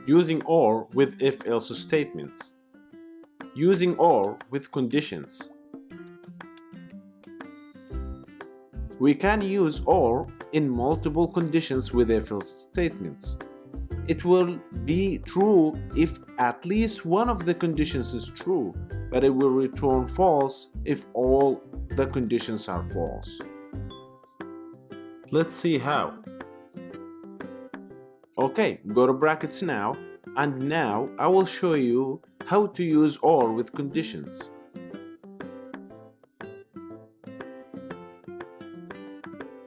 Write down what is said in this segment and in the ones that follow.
Using OR with if-else statements. Using OR with conditions. We can use OR in multiple conditions with if-else statements. It will be true if at least one of the conditions is true, but it will return false if all the conditions are false. Let's see how. Okay, go to brackets now, and now I will show you how to use OR with conditions.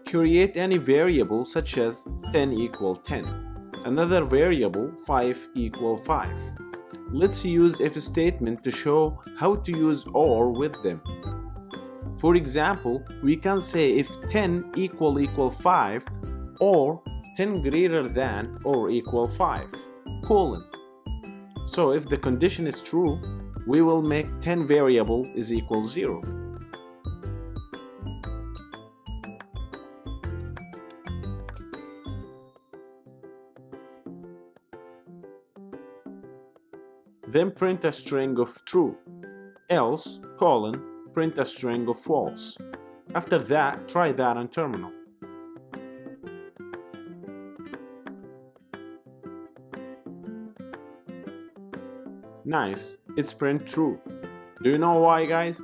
Create any variable such as 10 equal 10. Another variable 5 equal 5. Let's use if statement to show how to use OR with them. For example, we can say if 10 equal 5 or 10 greater than or equal 5, colon. So if the condition is true, we will make 10 variable is equal 0. Then print a string of true, else, colon, print a string of false. After that, try that on terminal. Nice, it's print true. Do you know why, guys?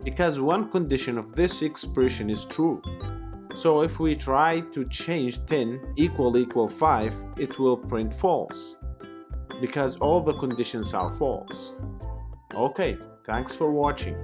Because one condition of this expression is true. So if we try to change 10 equal 5, it will print false, because all the conditions are false. Okay, thanks for watching.